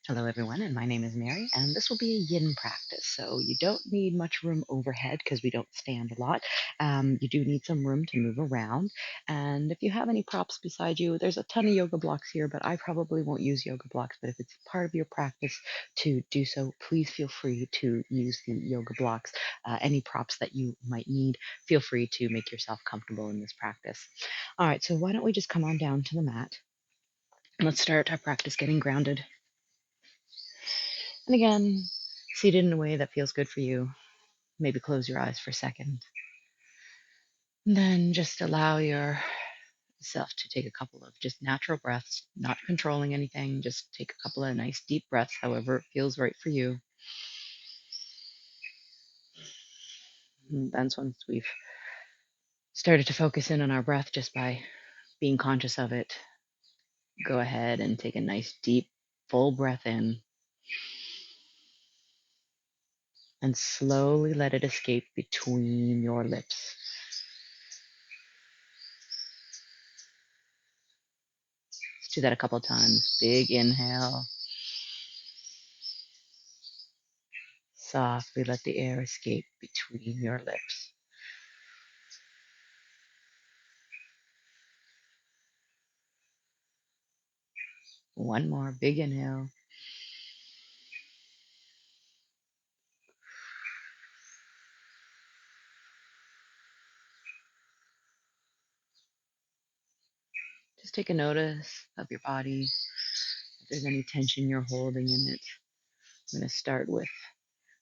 Hello, everyone, and my name is Mary, and this will be a yin practice. So, you don't need much room overhead because we don't stand a lot. You do need some room to move around. And if you have any props beside you, there's a ton of yoga blocks here, but I probably won't use yoga blocks. But if it's part of your practice to do so, please feel free to use the yoga blocks. Any props that you might need, feel free to make yourself comfortable in this practice. All right, so why don't we just come on down to the mat? Let's start our practice getting grounded. And again, seated in a way that feels good for you. Maybe close your eyes for a second. And then just allow yourself to take a couple of just natural breaths, not controlling anything. Just take a couple of nice deep breaths, however it feels right for you. And then once we've started to focus in on our breath just by being conscious of it, go ahead and take a nice deep, full breath in and slowly let it escape between your lips. Let's do that a couple of times. Big inhale. Softly let the air escape between your lips. One more big inhale. Just take a notice of your body. If there's any tension you're holding in it. I'm going to start with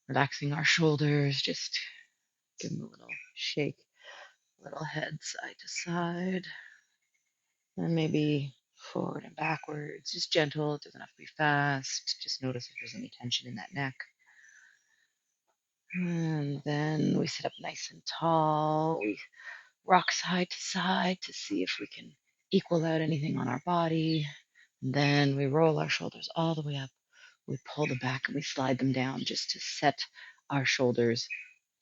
relaxing our shoulders. Just give them a little shake, little head side to side. And maybe forward and backwards. Just gentle. It doesn't have to be fast. Just notice if there's any tension in that neck. And then we sit up nice and tall. We rock side to side to see if we can equal out anything on our body. And then we roll our shoulders all the way up. We pull them back and we slide them down just to set our shoulders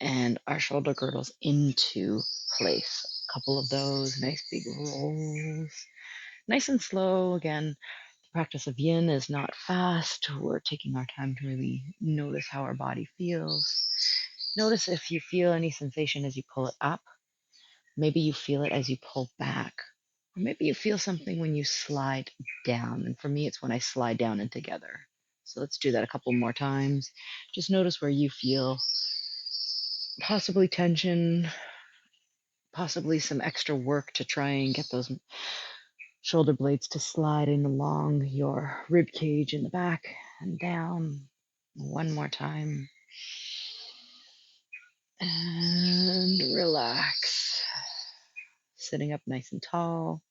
and our shoulder girdles into place. A couple of those nice big rolls. Nice and slow. Again, the practice of yin is not fast. We're taking our time to really notice how our body feels. Notice if you feel any sensation as you pull it up. Maybe you feel it as you pull back. Or maybe you feel something when you slide down. And for me, it's when I slide down and together. So let's do that a couple more times. Just notice where you feel possibly tension, possibly some extra work to try and get those shoulder blades to slide in along your rib cage in the back and down. One more time. And relax. Sitting up nice and tall.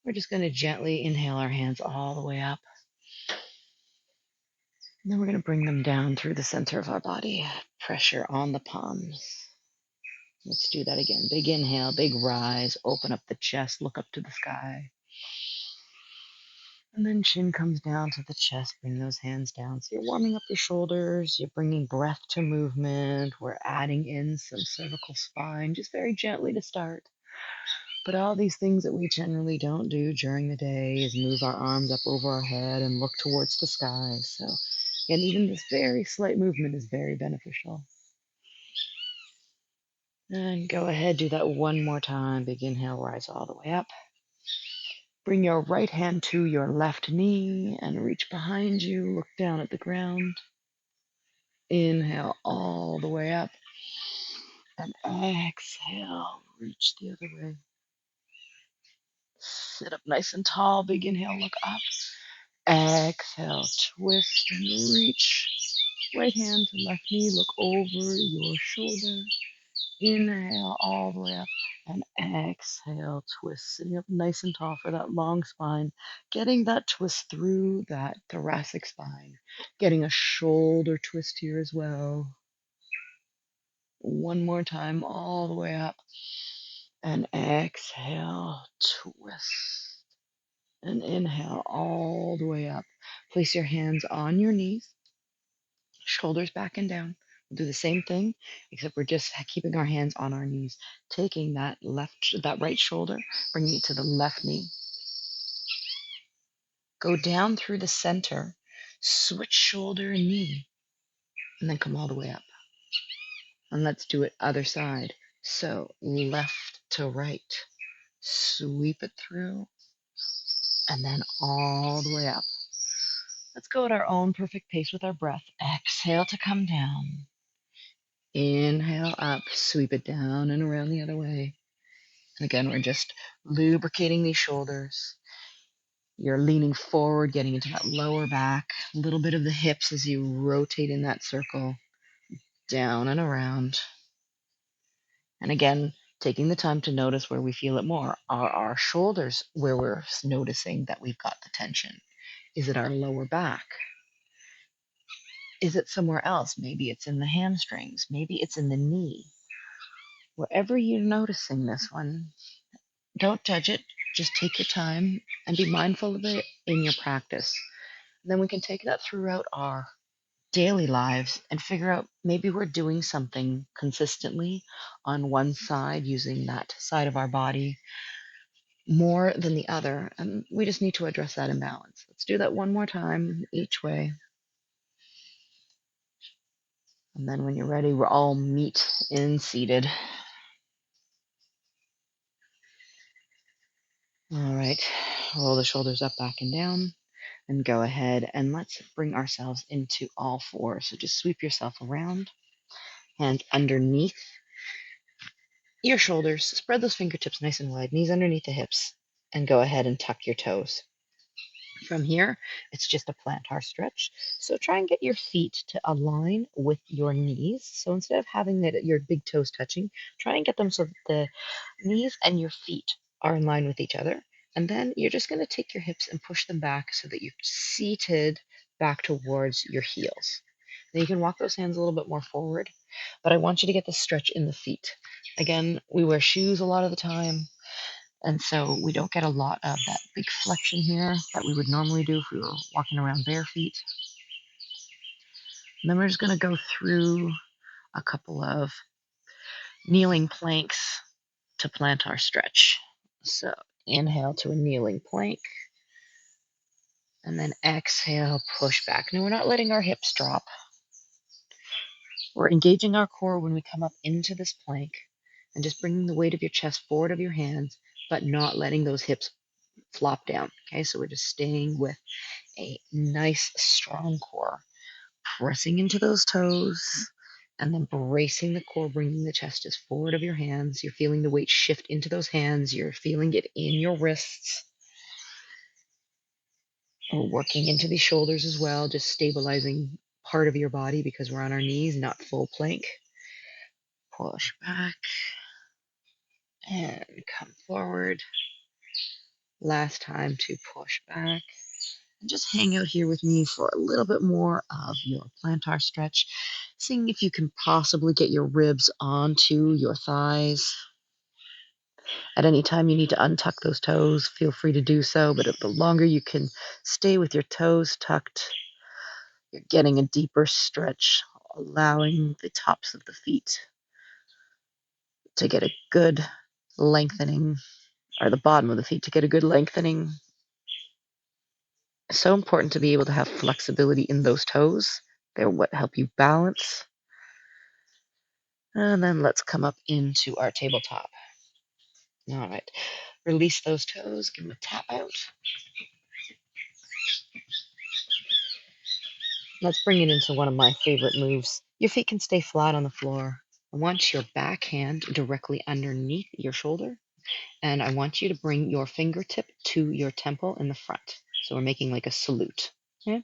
We're just going to gently inhale our hands all the way up. And then we're going to bring them down through the center of our body. Pressure on the palms. Let's do that again. Big inhale, big rise. Open up the chest, look up to the sky. And then chin comes down to the chest. Bring those hands down. So you're warming up your shoulders. You're bringing breath to movement. We're adding in some cervical spine, just very gently to start. But all these things that we generally don't do during the day is move our arms up over our head and look towards the sky. So, and even this very slight movement is very beneficial. And go ahead, do that one more time. Big inhale, rise all the way up. Bring your right hand to your left knee and reach behind you. Look down at the ground. Inhale all the way up. And exhale, reach the other way. Sit up nice and tall. Big inhale, look up. Exhale, twist and reach. Right hand to left knee, look over your shoulder. Inhale all the way up and exhale, twist. Sitting up nice and tall for that long spine. Getting that twist through that thoracic spine. Getting a shoulder twist here as well. One more time, all the way up. And exhale, twist. And inhale all the way up. Place your hands on your knees, shoulders back and down. We'll do the same thing, except we're just keeping our hands on our knees. Taking that right shoulder, bringing it to the left knee. Go down through the center Switch shoulder and knee, and then come all the way up. And let's do it other side. So left to right. Sweep it through, and then all the way up. Let's go at our own perfect pace with our breath. Exhale to come down. Inhale up, sweep it down and around the other way. And again, we're just lubricating these shoulders. You're leaning forward, getting into that lower back, a little bit of the hips as you rotate in that circle, down and around. And again, taking the time to notice where we feel it more. Are our shoulders where we're noticing that we've got the tension? Is it our lower back? Is it somewhere else? Maybe it's in the hamstrings. Maybe it's in the knee. Wherever you're noticing this one, don't judge it. Just take your time and be mindful of it in your practice. And then we can take that throughout our daily lives and figure out maybe we're doing something consistently on one side, using that side of our body more than the other. And we just need to address that imbalance. Let's do that one more time each way. And then when you're ready, we'll all meet in seated. All right, roll the shoulders up, back, and down, and go ahead and let's bring ourselves into all fours. So just sweep yourself around, hands underneath your shoulders, spread those fingertips nice and wide, knees underneath the hips, and go ahead and tuck your toes. From here, it's just a plantar stretch. So try and get your feet to align with your knees. So instead of having your big toes touching, try and get them so that the knees and your feet are in line with each other. And then you're just going to take your hips and push them back so that you're seated back towards your heels. Now you can walk those hands a little bit more forward, but I want you to get the stretch in the feet. Again, we wear shoes a lot of the time, and so we don't get a lot of that big flexion here that we would normally do if we were walking around bare feet. And then we're just going to go through a couple of kneeling planks to plantar stretch. So inhale to a kneeling plank, and then exhale, push back. Now we're not letting our hips drop. We're engaging our core when we come up into this plank and just bringing the weight of your chest forward of your hands, but not letting those hips flop down. Okay, so we're just staying with a nice, strong core, pressing into those toes, and then bracing the core, bringing the chest as forward of your hands. You're feeling the weight shift into those hands. You're feeling it in your wrists. We're working into the shoulders as well, just stabilizing part of your body because we're on our knees, not full plank. Push back and come forward. Last time to push back. And just hang out here with me for a little bit more of your plantar stretch, seeing if you can possibly get your ribs onto your thighs. At any time you need to untuck those toes, feel free to do so, but the longer you can stay with your toes tucked, you're getting a deeper stretch, allowing the tops of the feet to get a good lengthening, or the bottom of the feet to get a good lengthening. So important to be able to have flexibility in those toes. They're what help you balance. And then let's come up into our tabletop. All right. Release those toes, give them a tap out. Let's bring it into one of my favorite moves. Your feet can stay flat on the floor. I want your back hand directly underneath your shoulder, and I want you to bring your fingertip to your temple in the front. So we're making like a salute. Okay?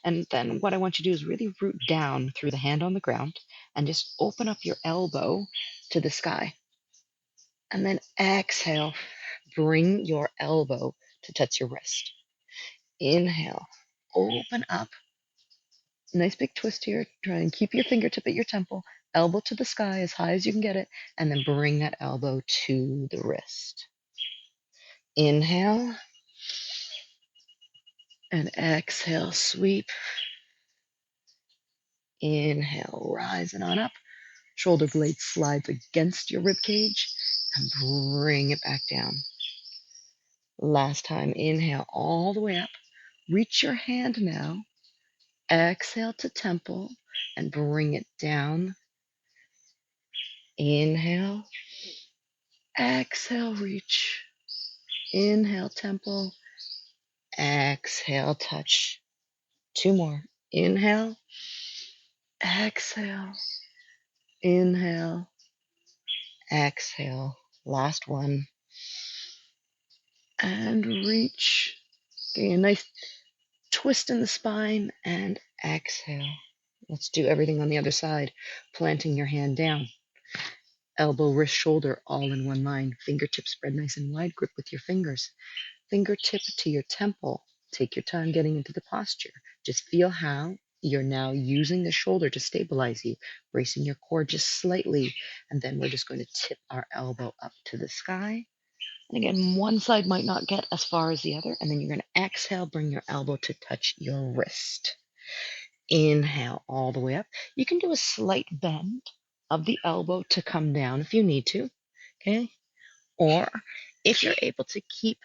And then what I want you to do is really root down through the hand on the ground and just open up your elbow to the sky. And then exhale, bring your elbow to touch your wrist. Inhale, open up. Nice big twist here. Try and keep your fingertip at your temple, elbow to the sky as high as you can get it, and then bring that elbow to the wrist. Inhale, and exhale, sweep. Inhale, rising on up. Shoulder blade slides against your rib cage, and bring it back down. Last time, inhale all the way up. Reach your hand now Exhale to temple and bring it down. Inhale, exhale, reach. Inhale, temple. Exhale, touch. Two more. Inhale, exhale, inhale, exhale. Last one. And reach. Getting a nice twist in the spine and exhale. Let's do everything on the other side. Planting your hand down. Elbow, wrist, shoulder, all in one line. Fingertips spread nice and wide. Grip with your fingers. Fingertip to your temple. Take your time getting into the posture. Just feel how you're now using the shoulder to stabilize you, bracing your core just slightly. And then we're just going to tip our elbow up to the sky. And again, one side might not get as far as the other. And then you're going to exhale, bring your elbow to touch your wrist. Inhale all the way up. You can do a slight bend of the elbow to come down if you need to. Okay. Or if you're able to keep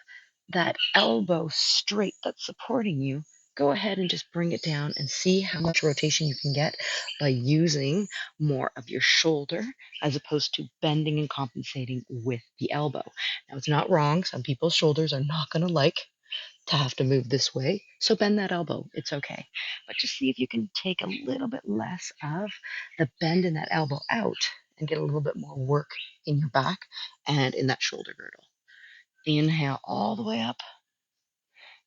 that elbow straight that's supporting you, go ahead and just bring it down and see how much rotation you can get by using more of your shoulder as opposed to bending and compensating with the elbow. Now, it's not wrong. Some people's shoulders are not going to like to have to move this way. So bend that elbow. It's okay. But just see if you can take a little bit less of the bend in that elbow out and get a little bit more work in your back and in that shoulder girdle. Inhale all the way up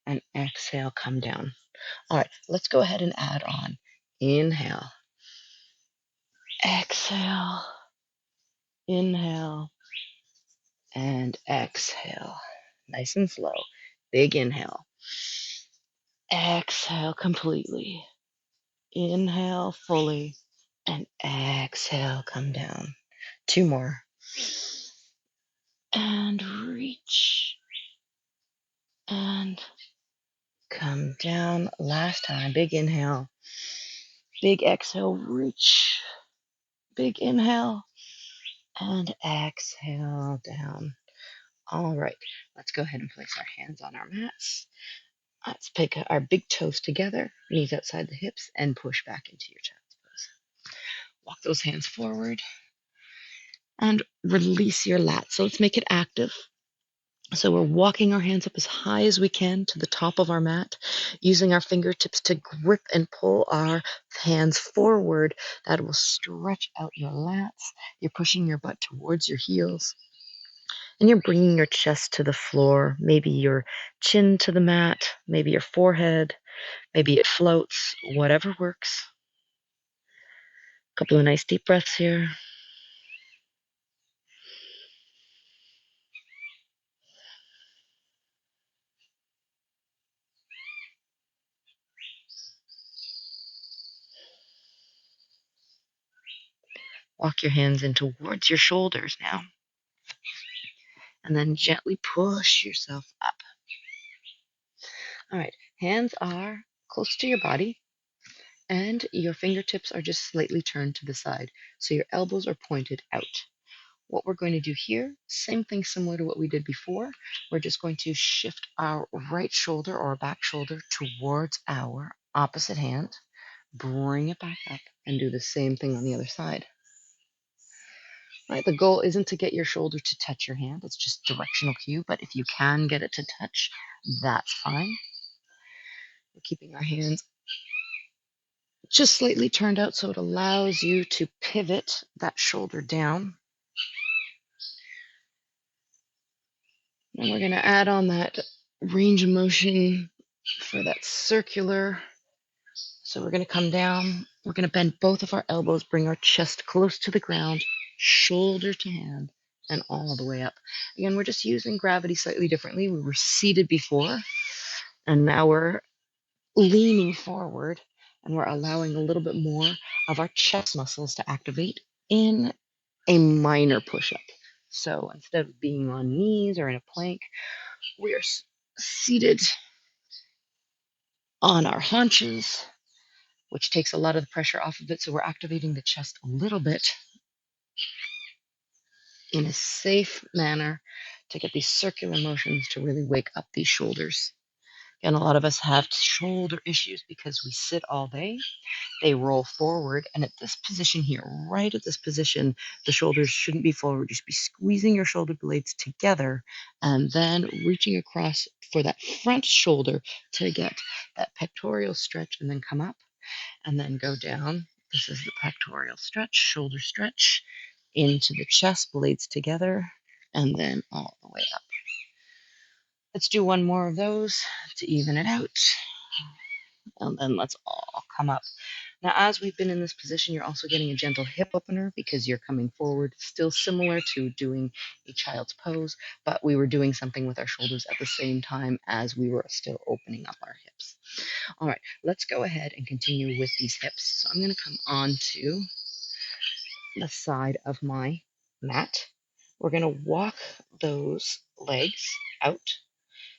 and exhale, come down. All right, let's go ahead and add on. Inhale, exhale, inhale, and exhale. Nice and slow. Big inhale. Exhale completely. Inhale fully. And exhale, come down. Two more. And reach. And come down. Last time. Big inhale. Big exhale. Reach. Big inhale. And exhale down. All right. Let's go ahead and place our hands on our mats. Let's pick our big toes together, knees outside the hips, and push back into your child's pose. Walk those hands forward and release your lats. So let's make it active. So we're walking our hands up as high as we can to the top of our mat, using our fingertips to grip and pull our hands forward. That will stretch out your lats. You're pushing your butt towards your heels. And you're bringing your chest to the floor, maybe your chin to the mat, maybe your forehead, maybe it floats, whatever works. A couple of nice deep breaths here. Walk your hands in towards your shoulders now. And then gently push yourself up. All right, hands are close to your body, and your fingertips are just slightly turned to the side. So your elbows are pointed out. What we're going to do here, same thing similar to what we did before. We're just going to shift our right shoulder or back shoulder towards our opposite hand, bring it back up, and do the same thing on the other side. All right, the goal isn't to get your shoulder to touch your hand. It's just directional cue, but if you can get it to touch, that's fine. We're keeping our hands just slightly turned out so it allows you to pivot that shoulder down. And we're going to add on that range of motion for that circular. So we're going to come down. We're going to bend both of our elbows, bring our chest close to the ground, shoulder to hand, and all the way up. Again, we're just using gravity slightly differently. We were seated before, and now we're leaning forward, and we're allowing a little bit more of our chest muscles to activate in a minor push-up. So instead of being on knees or in a plank, we are seated on our haunches, which takes a lot of the pressure off of it. So we're activating the chest a little bit in a safe manner to get these circular motions to really wake up these shoulders. And a lot of us have shoulder issues because we sit all day. They roll forward, and at this position here, right at this position, the shoulders shouldn't be forward. You should be squeezing your shoulder blades together and then reaching across for that front shoulder to get that pectoral stretch and then come up and then go down. This is the pectoral stretch, shoulder stretch into the chest, blades together, and then all the way up. Let's do one more of those to even it out. And then let's all come up. Now, as we've been in this position, you're also getting a gentle hip opener because you're coming forward, still similar to doing a child's pose, but we were doing something with our shoulders at the same time as we were still opening up our hips. All right, let's go ahead and continue with these hips. So I'm going to come onto the side of my mat. We're going to walk those legs out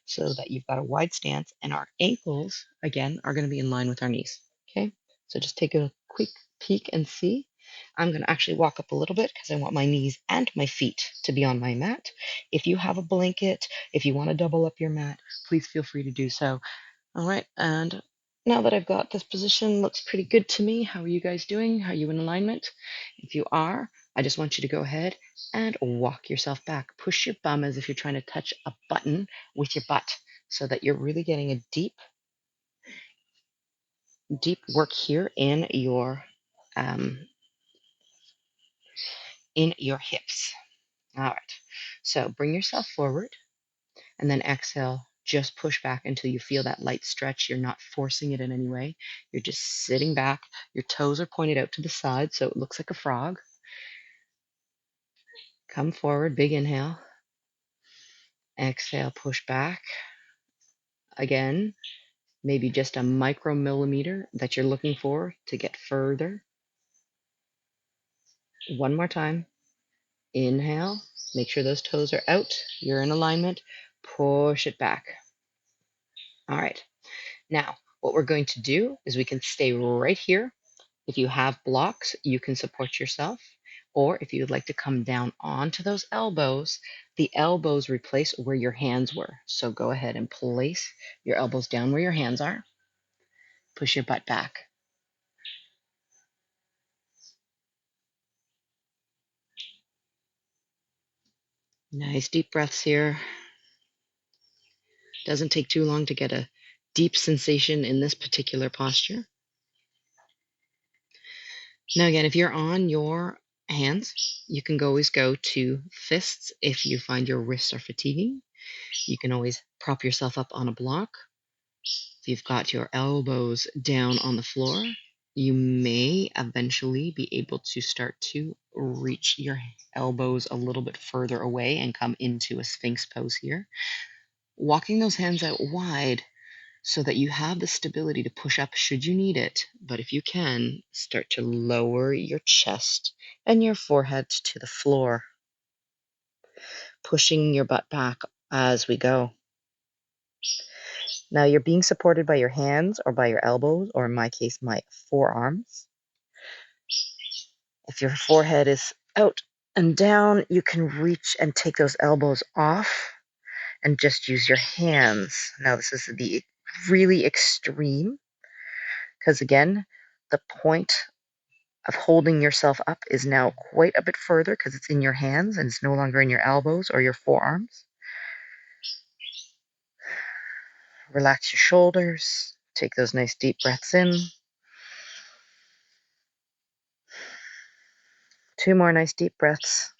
so that you've got a wide stance, and our ankles, again, are going to be in line with our knees. Okay, so just take a quick peek and see. I'm going to actually walk up a little bit because I want my knees and my feet to be on my mat. If you have a blanket, if you want to double up your mat, please feel free to do so. All right, and now that I've got this position, looks pretty good to me. How are you guys doing? Are you in alignment? If you are, I just want you to go ahead and walk yourself back. Push your bum as if you're trying to touch a button with your butt so that you're really getting a deep work here um, in your hips. All right, so bring yourself forward and then exhale. Just push back until you feel that light stretch. You're not forcing it in any way. You're just sitting back. Your toes are pointed out to the side so it looks like a frog. Come forward, big inhale. Exhale, push back. Again, maybe just a micromillimeter that you're looking for to get further. One more time. Inhale. Make sure those toes are out. You're in alignment. Push it back. All right. Now, what we're going to do is we can stay right here. If you have blocks, you can support yourself. Or if you would like to come down onto those elbows, the elbows replace where your hands were. So go ahead and place your elbows down where your hands are. Push your butt back. Nice deep breaths here. Doesn't take too long to get a deep sensation in this particular posture. Now, again, if you're on your hands, you can always go to fists if you find your wrists are fatiguing. You can always prop yourself up on a block. If you've got your elbows down on the floor, you may eventually be able to start to reach your elbows a little bit further away and come into a sphinx pose here. Walking those hands out wide so that you have the stability to push up should you need it. But if you can, start to lower your chest and your forehead to the floor, pushing your butt back as we go. Now you're being supported by your hands or by your elbows, or in my case, my forearms. If your forehead is out and down, you can reach and take those elbows off and just use your hands. Now this is the really extreme, because again, the point of holding yourself up is now quite a bit further because it's in your hands and it's no longer in your elbows or your forearms. Relax your shoulders. Take those nice deep breaths in. 2 more nice deep breaths.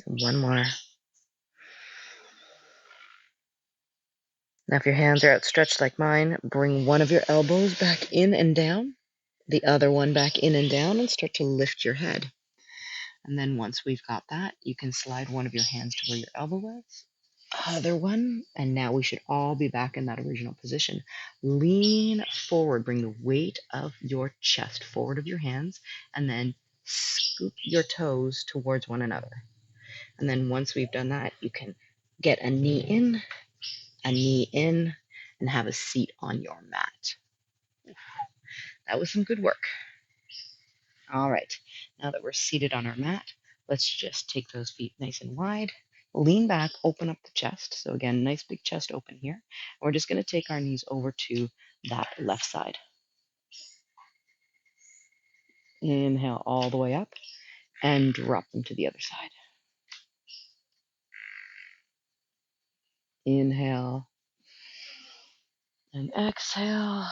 One more. Now if your hands are outstretched like mine, bring one of your elbows back in and down, the other one back in and down, and start to lift your head. And then once we've got that, you can slide one of your hands to where your elbow was, other one, and now we should all be back in that original position. Lean forward, bring the weight of your chest forward of your hands, and then scoop your toes towards one another. And then once we've done that, you can get a knee in, and have a seat on your mat. That was some good work. All right, now that we're seated on our mat, let's just take those feet nice and wide. Lean back, open up the chest. So again, nice big chest open here. We're just going to take our knees over to that left side. Inhale all the way up and drop them to the other side. Inhale and exhale.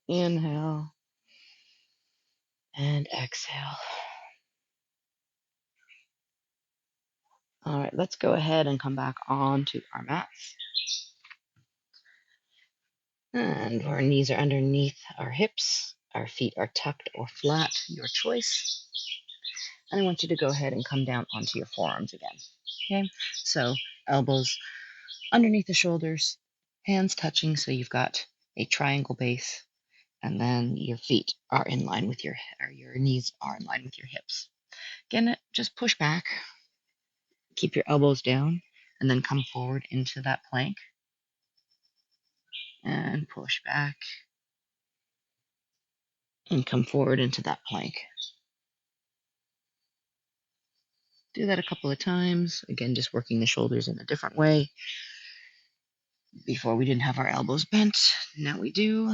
Inhale and exhale. All right, let's go ahead and come back onto our mats. And our knees are underneath our hips. Our feet are tucked or flat, your choice. And I want you to go ahead and come down onto your forearms again. Okay, so elbows underneath the shoulders, hands touching, so you've got a triangle base, and then your feet are in line with your knees are in line with your hips. Again, just push back, keep your elbows down, and then come forward into that plank, and push back, and come forward into that plank. Do that a couple of times. Again, just working the shoulders in a different way. Before we didn't have our elbows bent. Now we do.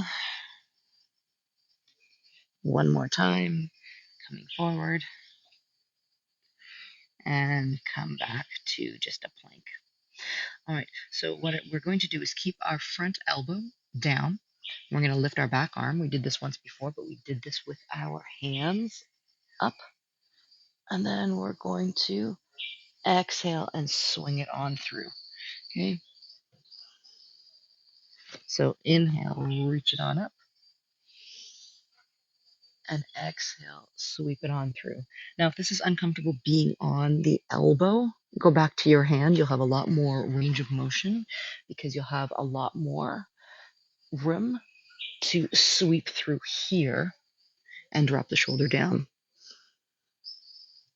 One more time. Coming forward. And come back to just a plank. All right, so what we're going to do is keep our front elbow down. We're going to lift our back arm. We did this once before, but we did this with our hands up. And then we're going to exhale and swing it on through. Okay. So inhale, reach it on up. And exhale, sweep it on through. Now, if this is uncomfortable being on the elbow, go back to your hand. You'll have a lot more range of motion because you'll have a lot more room to sweep through here and drop the shoulder down.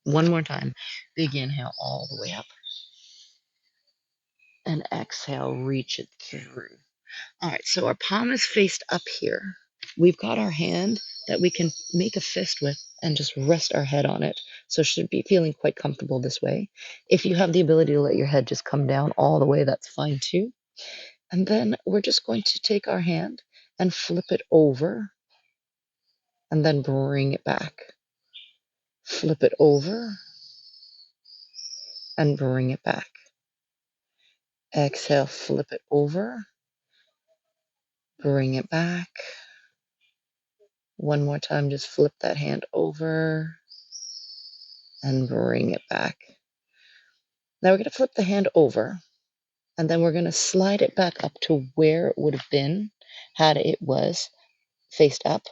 One more time. Big inhale all the way up. And exhale, reach it through. All right, so our palm is faced up here. We've got our hand that we can make a fist with and just rest our head on it. So should be feeling quite comfortable this way. If you have the ability to let your head just come down all the way, that's fine too. And then we're just going to take our hand and flip it over and then bring it back. Flip it over and bring it back. Exhale, flip it over, bring it back. One more time, just flip that hand over and bring it back. Now we're going to flip the hand over, and then we're going to slide it back up to where it would have been had it was faced up.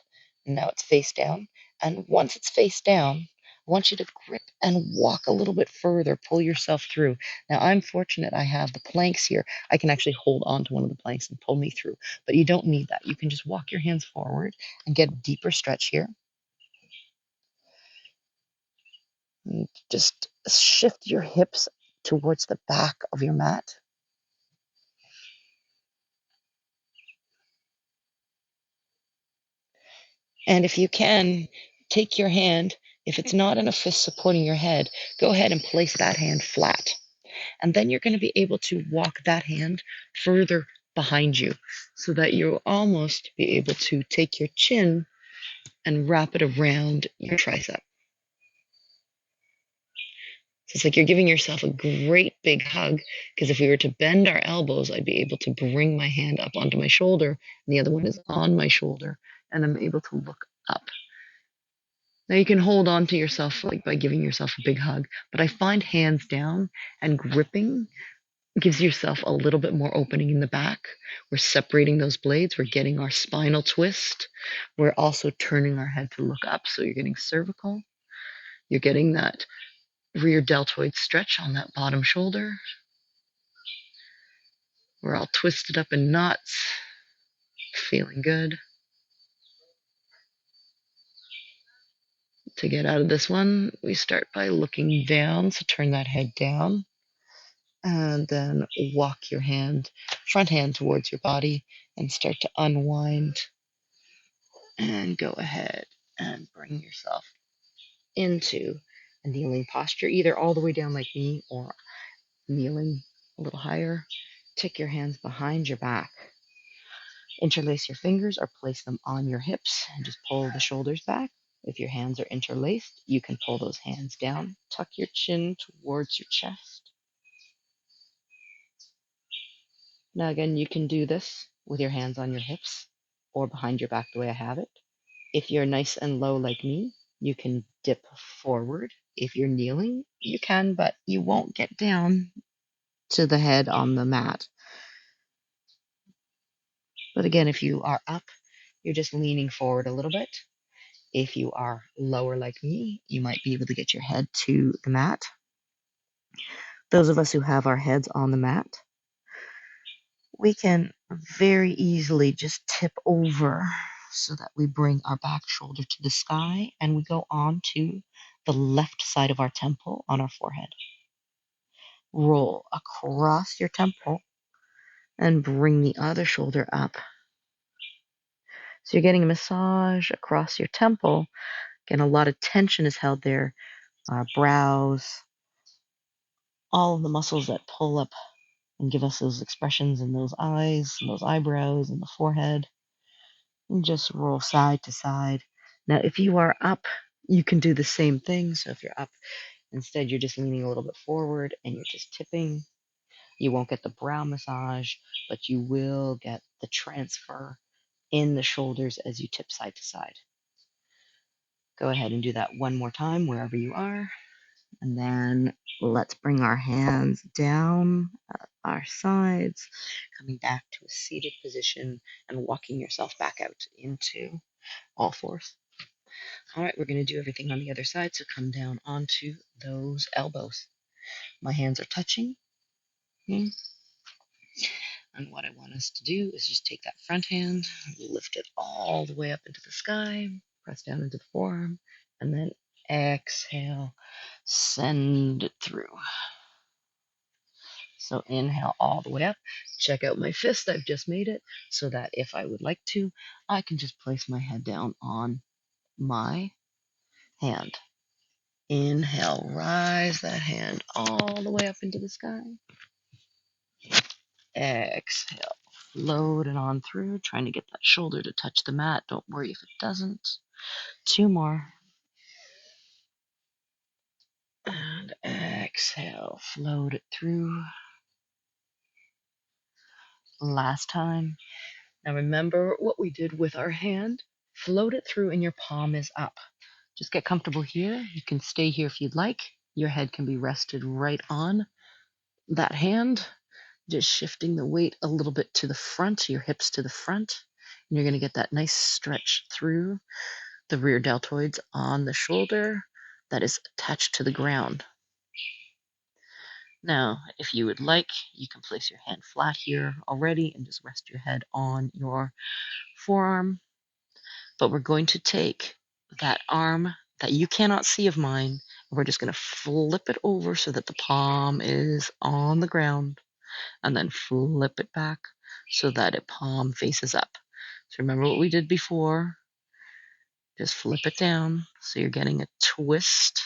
Now it's face down. And once it's face down, I want you to grip and walk a little bit further, pull yourself through. Now I'm fortunate I have the planks here. I can actually hold on to one of the planks and pull me through, but you don't need that. You can just walk your hands forward and get a deeper stretch here. And just shift your hips towards the back of your mat. And if you can, take your hand, if it's not in a fist supporting your head, go ahead and place that hand flat. And then you're going to be able to walk that hand further behind you so that you'll almost be able to take your chin and wrap it around your tricep. So it's like you're giving yourself a great big hug, because if we were to bend our elbows, I'd be able to bring my hand up onto my shoulder, and the other one is on my shoulder, and I'm able to look up. Now you can hold on to yourself like by giving yourself a big hug, but I find hands down and gripping gives yourself a little bit more opening in the back. We're separating those blades. We're getting our spinal twist. We're also turning our head to look up. So you're getting cervical. You're getting that rear deltoid stretch on that bottom shoulder. We're all twisted up in knots, feeling good. To get out of this one, we start by looking down. So turn that head down. And then walk your front hand towards your body and start to unwind. And go ahead and bring yourself into a kneeling posture, either all the way down like me or kneeling a little higher. Take your hands behind your back. Interlace your fingers or place them on your hips and just pull the shoulders back. If your hands are interlaced, you can pull those hands down. Tuck your chin towards your chest. Now, again, you can do this with your hands on your hips or behind your back the way I have it. If you're nice and low like me, you can dip forward. If you're kneeling, you can, but you won't get down to the head on the mat. But again, if you are up, you're just leaning forward a little bit. If you are lower like me, you might be able to get your head to the mat. Those of us who have our heads on the mat, we can very easily just tip over so that we bring our back shoulder to the sky and we go on to the left side of our temple on our forehead. Roll across your temple and bring the other shoulder up. So you're getting a massage across your temple. Again, a lot of tension is held there. Our brows, all of the muscles that pull up and give us those expressions in those eyes, and those eyebrows, and the forehead. And just roll side to side. Now, if you are up, you can do the same thing. So if you're up, instead you're just leaning a little bit forward and you're just tipping. You won't get the brow massage, but you will get the transfer in the shoulders as you tip side to side. Go ahead and do that one more time wherever you are. And then let's bring our hands down our sides, coming back to a seated position and walking yourself back out into all fours. All right, we're going to do everything on the other side. So come down onto those elbows. My hands are touching. Okay. And what I want us to do is just take that front hand, lift it all the way up into the sky, press down into the forearm, and then exhale, send it through. So inhale all the way up. Check out my fist. I've just made it so that if I would like to, I can just place my head down on my hand. Inhale, rise that hand all the way up into the sky. Exhale, float it on through, trying to get that shoulder to touch the mat. Don't worry if it doesn't. Two more. And exhale, float it through. Last time. Now remember what we did with our hand. Float it through and your palm is up. Just get comfortable here. You can stay here if you'd like. Your head can be rested right on that hand. Just shifting the weight a little bit to the front, your hips to the front. And you're going to get that nice stretch through the rear deltoids on the shoulder that is attached to the ground. Now, if you would like, you can place your hand flat here already and just rest your head on your forearm. But we're going to take that arm that you cannot see of mine, and we're just going to flip it over so that the palm is on the ground, and then flip it back so that it palm faces up. So remember what we did before. Just flip it down so you're getting a twist,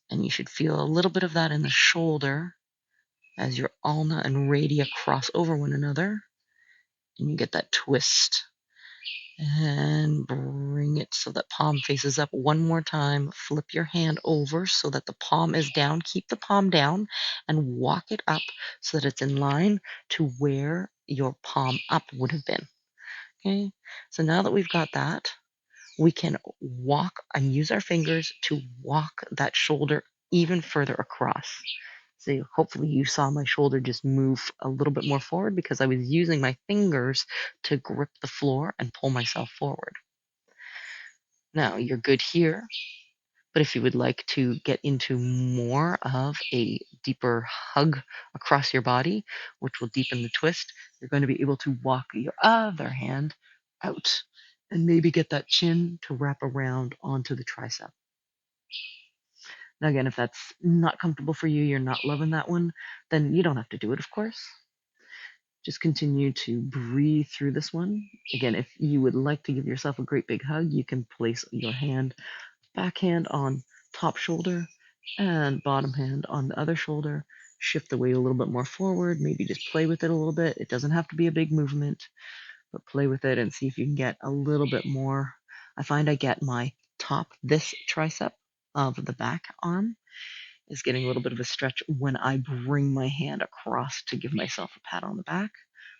and you should feel a little bit of that in the shoulder as your ulna and radii cross over one another, and you get that twist. And bring it so that palm faces up one more time. Flip your hand over so that the palm is down. Keep the palm down and walk it up so that it's in line to where your palm up would have been. Okay, so now that we've got that, we can walk and use our fingers to walk that shoulder even further across. So hopefully you saw my shoulder just move a little bit more forward because I was using my fingers to grip the floor and pull myself forward. Now you're good here, but if you would like to get into more of a deeper hug across your body, which will deepen the twist, you're going to be able to walk your other hand out and maybe get that chin to wrap around onto the tricep. Now again, if that's not comfortable for you, you're not loving that one, then you don't have to do it, of course. Just continue to breathe through this one. Again, if you would like to give yourself a great big hug, you can place your hand Backhand on top shoulder and bottom hand on the other shoulder. Shift the weight a little bit more forward. Maybe just play with it a little bit. It doesn't have to be a big movement, but play with it and see if you can get a little bit more. I find I get this tricep of the back arm is getting a little bit of a stretch when I bring my hand across to give myself a pat on the back.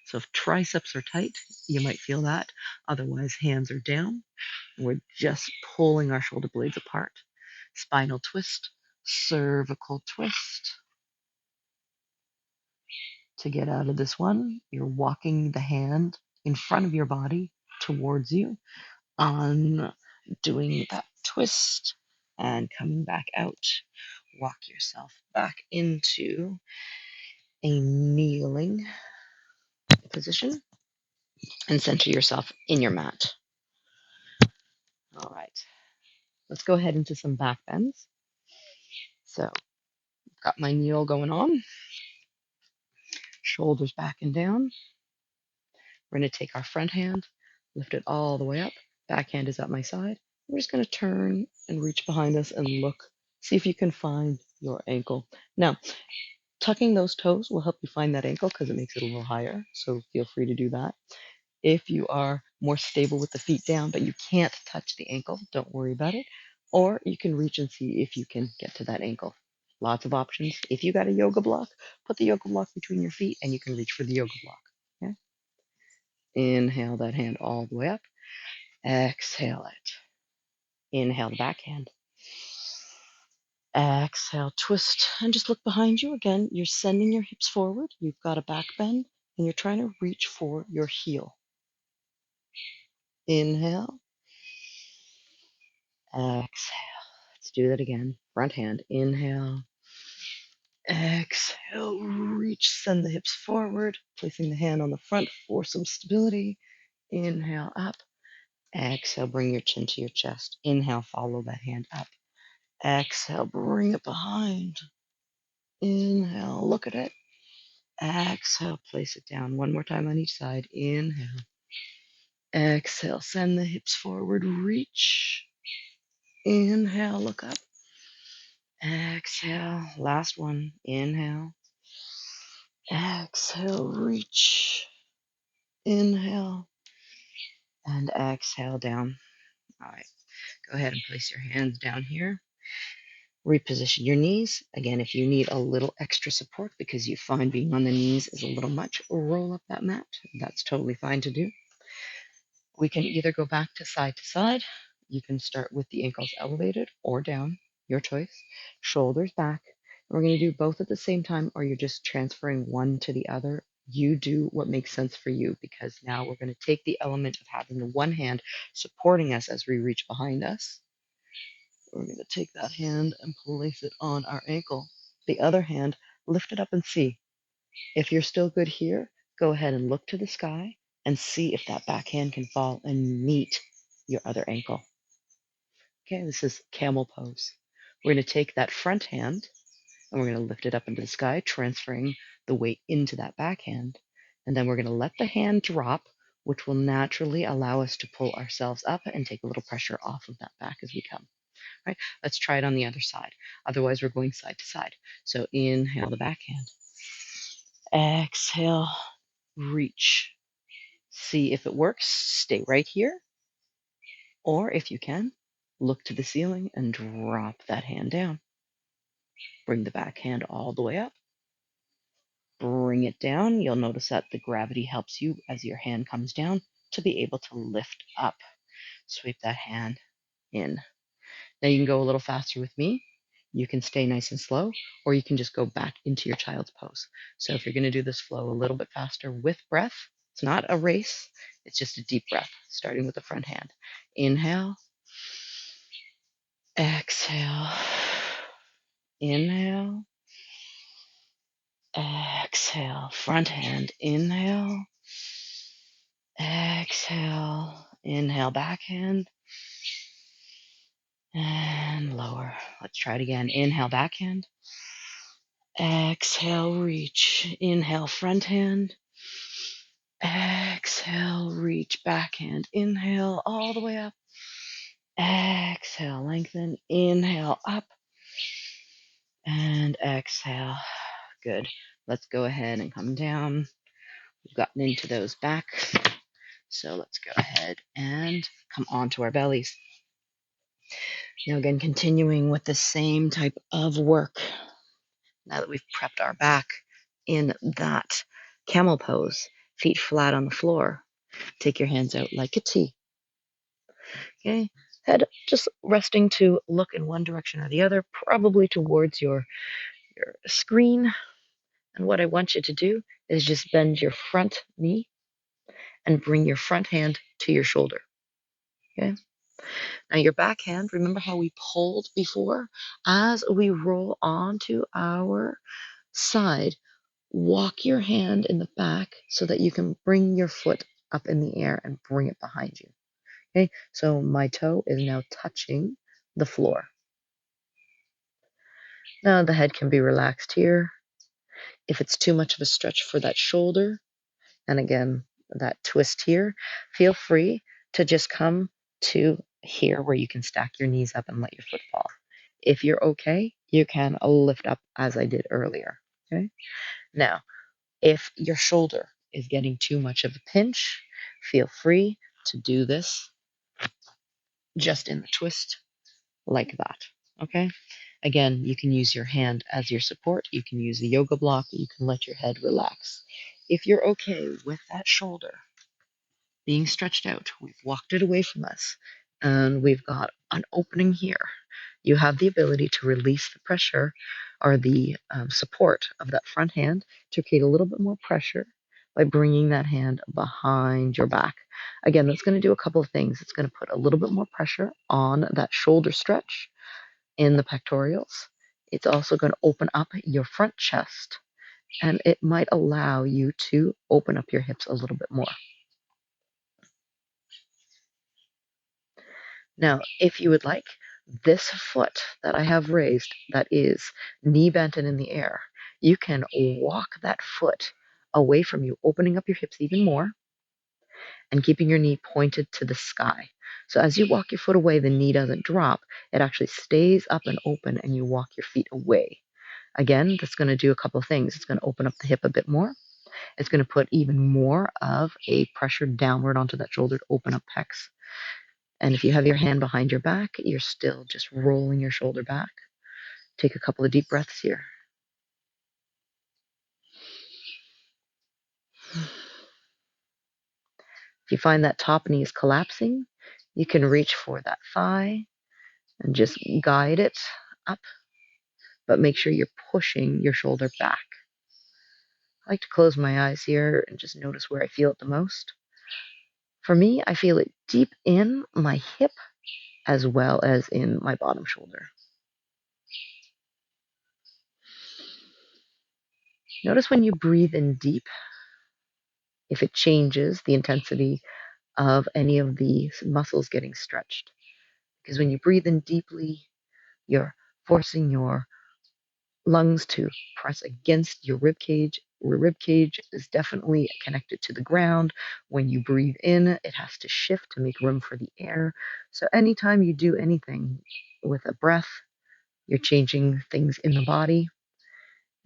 So if triceps are tight, you might feel that. Otherwise, hands are down. We're just pulling our shoulder blades apart. Spinal twist, cervical twist. To get out of this one, you're walking the hand in front of your body towards you on doing that twist and coming back out. Walk yourself back into a kneeling position and center yourself in your mat. All right, let's go ahead into some back bends. So, got my kneel going on, shoulders back and down. We're going to take our front hand, lift it all the way up. Back hand is at my side. We're just going to turn and reach behind us and look. See if you can find your ankle. Now, tucking those toes will help you find that ankle because it makes it a little higher. So feel free to do that. If you are more stable with the feet down, but you can't touch the ankle, don't worry about it. Or you can reach and see if you can get to that ankle. Lots of options. If you got a yoga block, put the yoga block between your feet and you can reach for the yoga block. Okay? Inhale that hand all the way up. Exhale it. Inhale the back hand. Exhale, twist, and just look behind you. Again, you're sending your hips forward. You've got a back bend, and you're trying to reach for your heel. Inhale. Exhale. Let's do that again. Front hand. Inhale. Exhale. Reach. Send the hips forward. Placing the hand on the front for some stability. Inhale up. Exhale. Bring your chin to your chest. Inhale. Follow that hand up. Exhale. Bring it behind. Inhale. Look at it. Exhale. Place it down. One more time on each side. Inhale. Exhale. Send the hips forward. Reach. Inhale. Look up. Exhale. Last one. Inhale. Exhale. Reach. Inhale. And exhale down. All right. Go ahead and place your hands down here. Reposition your knees. Again, if you need a little extra support because you find being on the knees is a little much, roll up that mat. That's totally fine to do. We can either go back to side. You can start with the ankles elevated or down, your choice. Shoulders back. We're going to do both at the same time, or you're just transferring one to the other. You do what makes sense for you because now we're going to take the element of having the one hand supporting us as we reach behind us. We're going to take that hand and place it on our ankle. The other hand, lift it up and see. If you're still good here, go ahead and look to the sky and see if that back hand can fall and meet your other ankle. Okay, this is camel pose. We're going to take that front hand and we're going to lift it up into the sky, transferring the weight into that back hand. And then we're going to let the hand drop, which will naturally allow us to pull ourselves up and take a little pressure off of that back as we come. Right? Let's try it on the other side. Otherwise, we're going side to side. So inhale the back hand. Exhale, reach. See if it works. Stay right here. Or if you can, look to the ceiling and drop that hand down. Bring the back hand all the way up. Bring it down. You'll notice that the gravity helps you as your hand comes down to be able to lift up. Sweep that hand in. Now you can go a little faster with me. You can stay nice and slow, or you can just go back into your child's pose. So if you're going to do this flow a little bit faster with breath, it's not a race, it's just a deep breath, starting with the front hand. Inhale, exhale, inhale, exhale. Front hand, inhale, exhale, inhale, back hand, and lower. Let's try it again. Inhale, back hand. Exhale, reach. Inhale, front hand. Exhale, reach, back hand. Inhale, all the way up. Exhale, lengthen. Inhale, up. And exhale. Good. Let's go ahead and come down. We've gotten into those back. So let's go ahead and come onto our bellies. Now, again, continuing with the same type of work. Now that we've prepped our back in that camel pose, feet flat on the floor, take your hands out like a T. Okay, head just resting to look in one direction or the other, probably towards your screen. And what I want you to do is just bend your front knee and bring your front hand to your shoulder. Okay. Now your back hand, remember how we pulled before? As we roll onto our side, walk your hand in the back so that you can bring your foot up in the air and bring it behind you. Okay, so my toe is now touching the floor. Now the head can be relaxed here. If it's too much of a stretch for that shoulder, and again, that twist here, feel free to just come to here where you can stack your knees up and let your foot fall. If you're okay, you can lift up as I did earlier. Okay. Now, if your shoulder is getting too much of a pinch, feel free to do this just in the twist like that. Okay. Again, you can use your hand as your support. You can use the yoga block. You can let your head relax. If you're okay with that shoulder being stretched out, we've walked it away from us, and we've got an opening here. You have the ability to release the pressure or the support of that front hand to create a little bit more pressure by bringing that hand behind your back. Again, that's going to do a couple of things. It's going to put a little bit more pressure on that shoulder stretch in the pectorals. It's also going to open up your front chest, and it might allow you to open up your hips a little bit more. Now, if you would like, this foot that I have raised that is knee bent and in the air, you can walk that foot away from you, opening up your hips even more and keeping your knee pointed to the sky. So as you walk your foot away, the knee doesn't drop. It actually stays up and open, and you walk your feet away. Again, that's going to do a couple of things. It's going to open up the hip a bit more. It's going to put even more of a pressure downward onto that shoulder to open up pecs. And if you have your hand behind your back, you're still just rolling your shoulder back. Take a couple of deep breaths here. If you find that top knee is collapsing, you can reach for that thigh and just guide it up, but make sure you're pushing your shoulder back. I like to close my eyes here and just notice where I feel it the most. For me, I feel it deep in my hip as well as in my bottom shoulder. Notice when you breathe in deep, if it changes the intensity of any of the muscles getting stretched. Because when you breathe in deeply, you're forcing your lungs to press against your rib cage. Your rib cage is definitely connected to the ground. When you breathe in, it has to shift to make room for the air. So anytime you do anything with a breath, you're changing things in the body.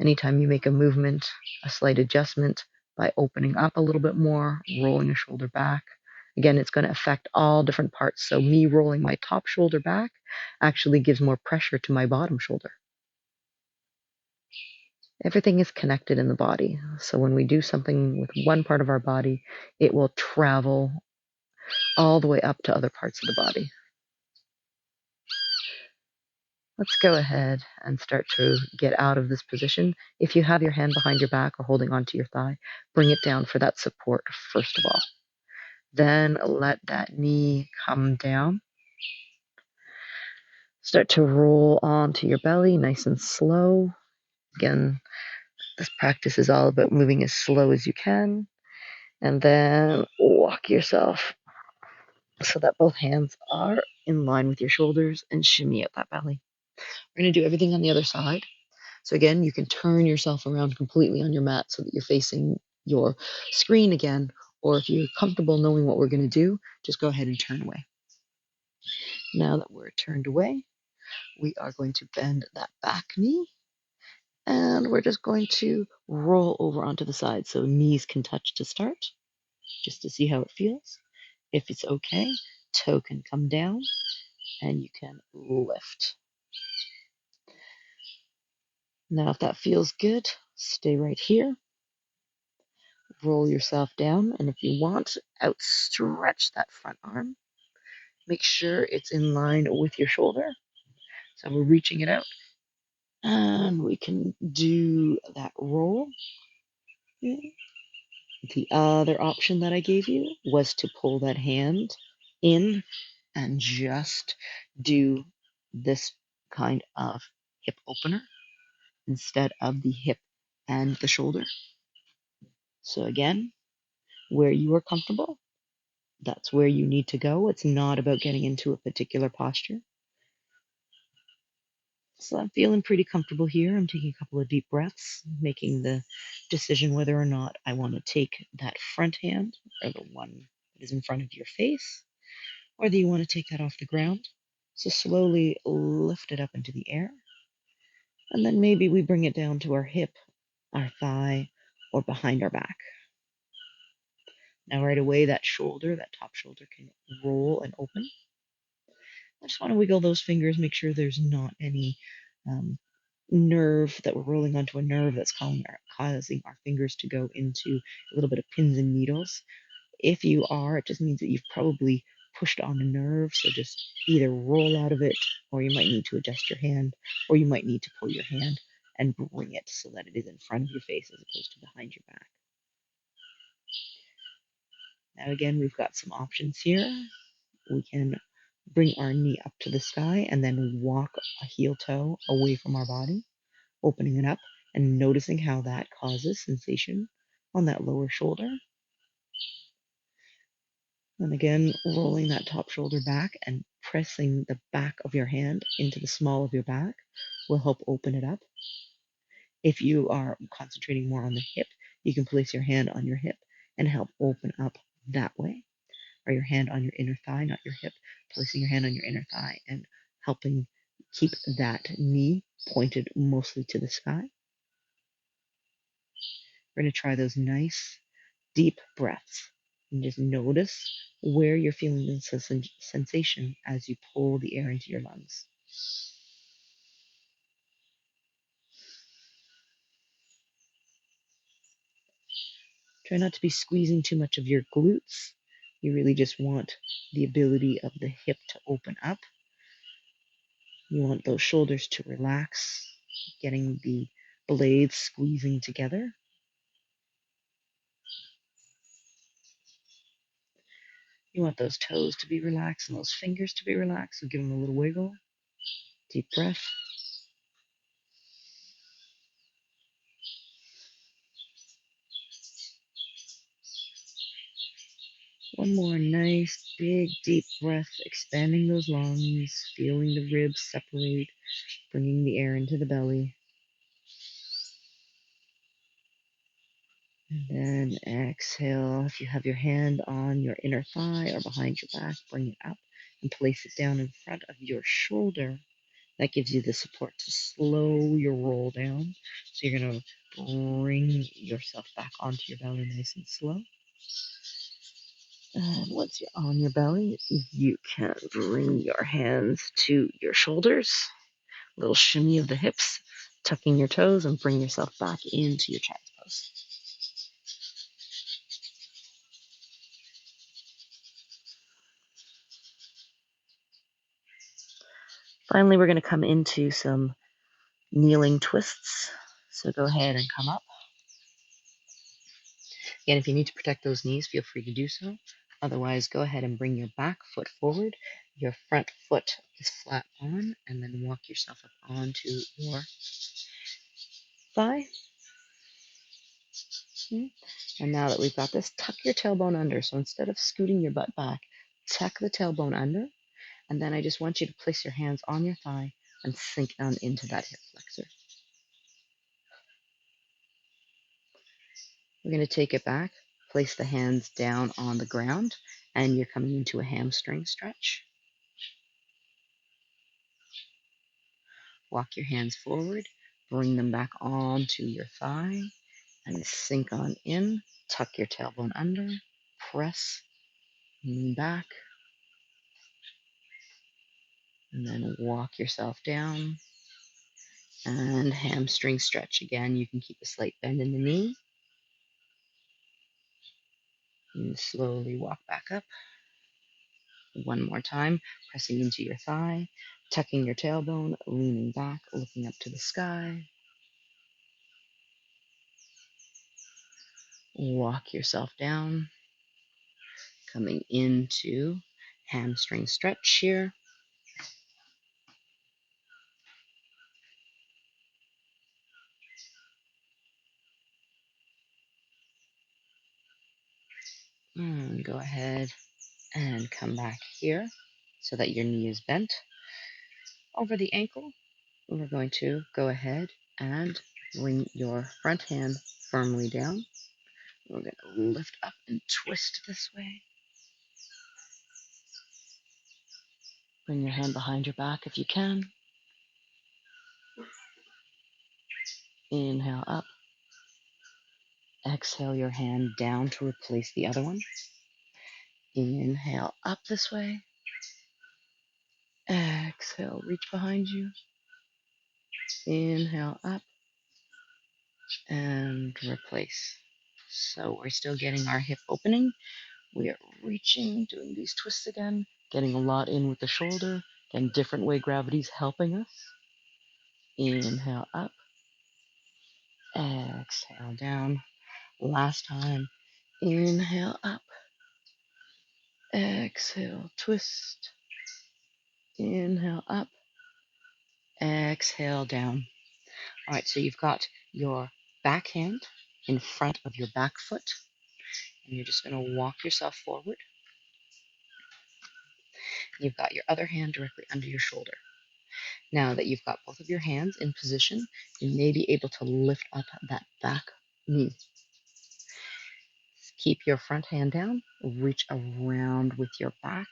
Anytime you make a movement, a slight adjustment by opening up a little bit more, rolling a shoulder back. Again, it's going to affect all different parts. So me rolling my top shoulder back actually gives more pressure to my bottom shoulder. Everything is connected in the body. So when we do something with one part of our body, it will travel all the way up to other parts of the body. Let's go ahead and start to get out of this position. If you have your hand behind your back or holding onto your thigh, bring it down for that support first of all. Then let that knee come down. Start to roll onto your belly nice and slow. Again, this practice is all about moving as slow as you can. And then walk yourself so that both hands are in line with your shoulders and shimmy out that belly. We're going to do everything on the other side. So again, you can turn yourself around completely on your mat so that you're facing your screen again. Or if you're comfortable knowing what we're going to do, just go ahead and turn away. Now that we're turned away, we are going to bend that back knee, and we're just going to roll over onto the side so knees can touch to start, just to see how it feels. If it's okay, toe can come down and you can lift. Now, if that feels good, stay right here. Roll yourself down, and if you want, outstretch that front arm. Make sure it's in line with your shoulder. So we're reaching it out, and we can do that roll. The other option that I gave you was to pull that hand in and just do this kind of hip opener instead of the hip and the shoulder. So again, where you are comfortable, that's where you need to go. It's not about getting into a particular posture. So I'm feeling pretty comfortable here. I'm taking a couple of deep breaths, making the decision whether or not I want to take that front hand, or the one that is in front of your face, or do you want to take that off the ground? So slowly lift it up into the air. And then maybe we bring it down to our hip, our thigh, or behind our back. Now, right away, that shoulder, that top shoulder, can roll and open. I just want to wiggle those fingers, make sure there's not any nerve, that we're rolling onto a nerve that's causing our fingers to go into a little bit of pins and needles. If you are, it just means that you've probably pushed on a nerve, so just either roll out of it, or you might need to adjust your hand, or you might need to pull your hand and bring it so that it is in front of your face as opposed to behind your back. Now again, we've got some options here. We can bring our knee up to the sky and then walk a heel toe away from our body, opening it up and noticing how that causes sensation on that lower shoulder. And again, rolling that top shoulder back and pressing the back of your hand into the small of your back will help open it up. If you are concentrating more on the hip, you can place your hand on your hip and help open up that way, or your hand on your inner thigh, not your hip, placing your hand on your inner thigh and helping keep that knee pointed mostly to the sky. We're going to try those nice deep breaths and just notice where you're feeling the sensation as you pull the air into your lungs. Try not to be squeezing too much of your glutes. You really just want the ability of the hip to open up. You want those shoulders to relax, getting the blades squeezing together. You want those toes to be relaxed and those fingers to be relaxed, so give them a little wiggle. Deep breath. One more nice, big, deep breath, expanding those lungs, feeling the ribs separate, bringing the air into the belly. And then exhale. If you have your hand on your inner thigh or behind your back, bring it up and place it down in front of your shoulder. That gives you the support to slow your roll down. So you're going to bring yourself back onto your belly nice and slow. And once you're on your belly, you can bring your hands to your shoulders. A little shimmy of the hips, tucking your toes, and bring yourself back into your child's pose. Finally, we're going to come into some kneeling twists. So go ahead and come up. Again, if you need to protect those knees, feel free to do so. Otherwise, go ahead and bring your back foot forward. Your front foot is flat on, and then walk yourself up onto your thigh. And now that we've got this, tuck your tailbone under. So instead of scooting your butt back, tuck the tailbone under. And then I just want you to place your hands on your thigh and sink down into that hip flexor. We're going to take it back, place the hands down on the ground, and you're coming into a hamstring stretch. Walk your hands forward, bring them back onto your thigh, and sink on in. Tuck your tailbone under, press, lean back, and then walk yourself down. And hamstring stretch again. You can keep a slight bend in the knee. And slowly walk back up. One more time, pressing into your thigh, tucking your tailbone, leaning back, looking up to the sky. Walk yourself down, coming into hamstring stretch here. And go ahead and come back here so that your knee is bent over the ankle. We're going to go ahead and bring your front hand firmly down. We're going to lift up and twist this way. Bring your hand behind your back if you can. Inhale up. Exhale your hand down to replace the other one. Inhale up this way. Exhale, reach behind you. Inhale up and replace. So we're still getting our hip opening. We are reaching, doing these twists again, getting a lot in with the shoulder. Again, different way gravity's helping us. Inhale up. Exhale down. Last time. Inhale up. Exhale, twist. Inhale up. Exhale down. All right, so you've got your back hand in front of your back foot, and you're just going to walk yourself forward. You've got your other hand directly under your shoulder. Now that you've got both of your hands in position, you may be able to lift up that back knee. Keep your front hand down, reach around with your back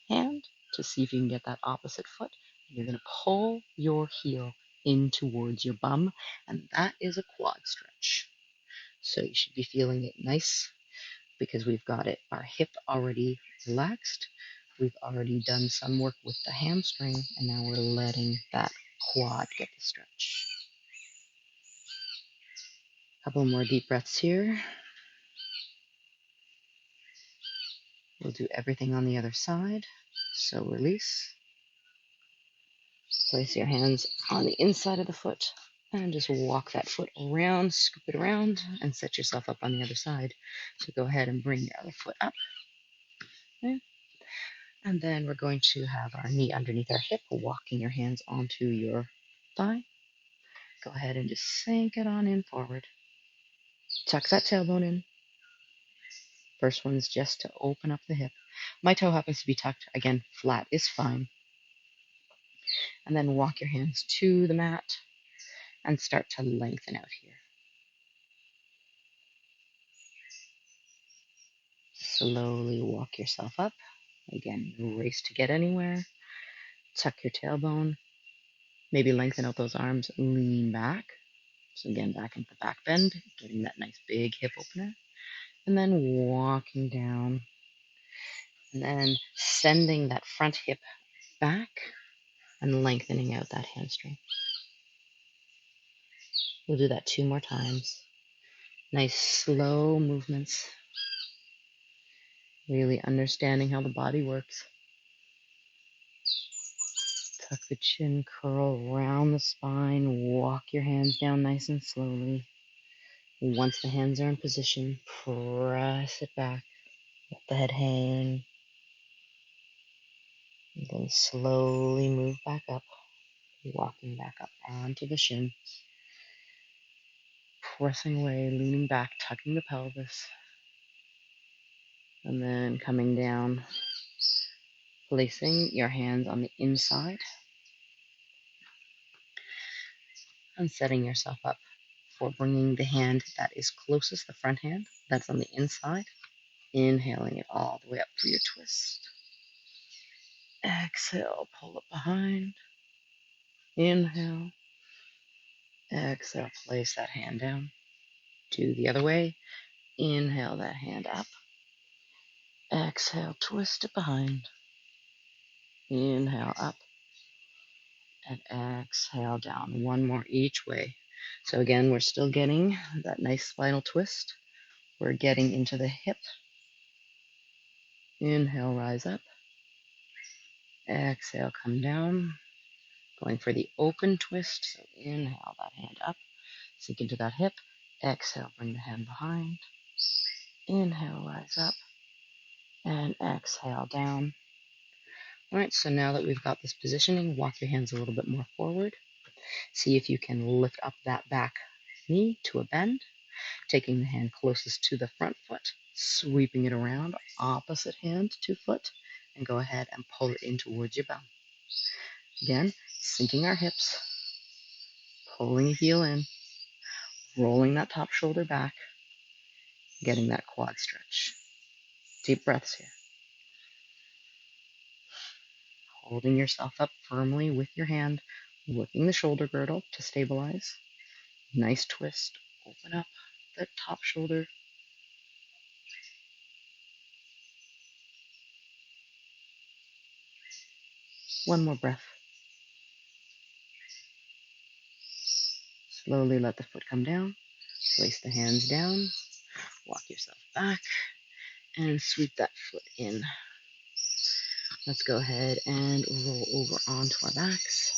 hand to see if you can get that opposite foot. You're going to pull your heel in towards your bum, and that is a quad stretch. So you should be feeling it nice because we've got it, our hip already relaxed. We've already done some work with the hamstring, and now we're letting that quad get the stretch. A couple more deep breaths here. We'll do everything on the other side. So release. Place your hands on the inside of the foot and just walk that foot around, scoop it around, and set yourself up on the other side. So go ahead and bring your other foot up. Okay. And then we're going to have our knee underneath our hip, walking your hands onto your thigh. Go ahead and just sink it on in forward. Tuck that tailbone in. First one's just to open up the hip. My toe happens to be tucked. Again, flat is fine. And then walk your hands to the mat and start to lengthen out here. Slowly walk yourself up. Again, no race to get anywhere. Tuck your tailbone. Maybe lengthen out those arms. Lean back. So again, back into the back bend, getting that nice big hip opener. And then walking down. And then sending that front hip back and lengthening out that hamstring. We'll do that 2 more times. Nice slow movements. Really understanding how the body works. Tuck the chin, curl around the spine, walk your hands down nice and slowly. Once the hands are in position, press it back, let the head hang, and then slowly move back up, walking back up onto the shin, pressing away, leaning back, tucking the pelvis, and then coming down, placing your hands on the inside and setting yourself up for bringing the hand that is closest, the front hand, that's on the inside. Inhaling it all the way up for your twist. Exhale, pull it behind. Inhale. Exhale, place that hand down. Do the other way. Inhale that hand up. Exhale, twist it behind. Inhale up and exhale down. One more each way. So again, we're still getting that nice spinal twist. We're getting into the hip. Inhale, rise up. Exhale, come down. Going for the open twist. So inhale that hand up. Sink into that hip. Exhale, bring the hand behind. Inhale, rise up. And exhale down. All right, so now that we've got this positioning, walk your hands a little bit more forward. See if you can lift up that back knee to a bend, taking the hand closest to the front foot, sweeping it around, opposite hand to foot, and go ahead and pull it in towards your bum. Again, sinking our hips, pulling a heel in, rolling that top shoulder back, getting that quad stretch. Deep breaths here. Holding yourself up firmly with your hand, working the shoulder girdle to stabilize. Nice twist. Open up the top shoulder. One more breath. Slowly let the foot come down. Place the hands down. Walk yourself back and sweep that foot in. Let's go ahead and roll over onto our backs.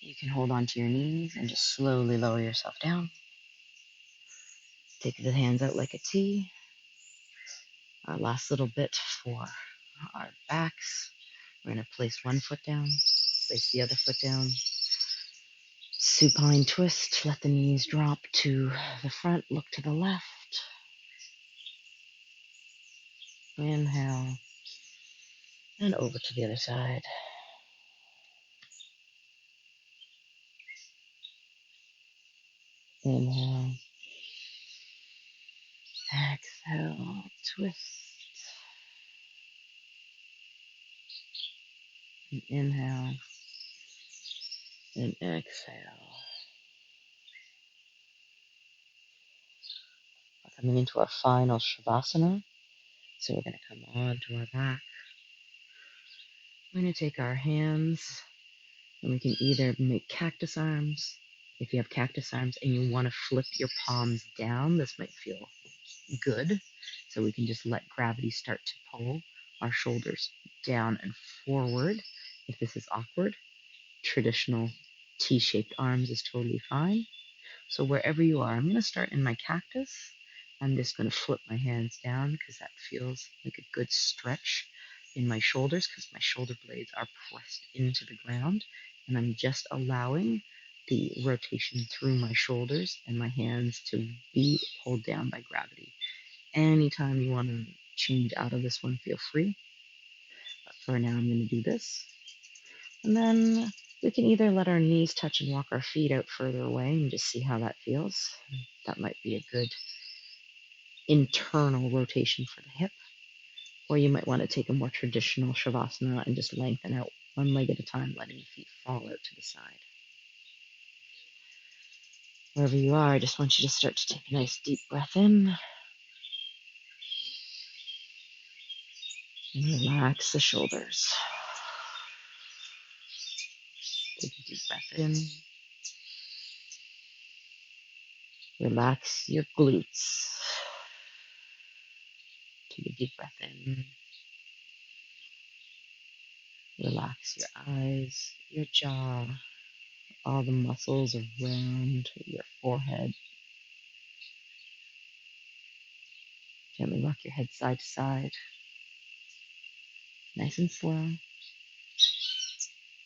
You can hold onto your knees and just slowly lower yourself down. Take the hands out like a T. Our last little bit for our backs. We're going to place one foot down, place the other foot down. Supine twist. Let the knees drop to the front. Look to the left. Inhale. And over to the other side. Inhale. Exhale. Twist. And inhale. And exhale. We're coming into our final Shavasana. So we're going to come onto our back. We're going to take our hands and we can either make cactus arms. If you have cactus arms and you want to flip your palms down, this might feel good. So we can just let gravity start to pull our shoulders down and forward. If this is awkward, traditional T-shaped arms is totally fine. So wherever you are, I'm going to start in my cactus. I'm just going to flip my hands down because that feels like a good stretch in my shoulders because my shoulder blades are pressed into the ground. And I'm just allowing the rotation through my shoulders and my hands to be pulled down by gravity. Anytime you want to change out of this one, feel free. But for now, I'm going to do this. And then we can either let our knees touch and walk our feet out further away and just see how that feels. That might be a good internal rotation for the hip. Or you might want to take a more traditional Shavasana and just lengthen out one leg at a time, letting the feet fall out to the side. Wherever you are, I just want you to start to take a nice deep breath in. And relax the shoulders. Take a deep breath in. Relax your glutes. Take a deep breath in. Relax your eyes, your jaw, all the muscles around your forehead. Gently rock your head side to side, nice and slow.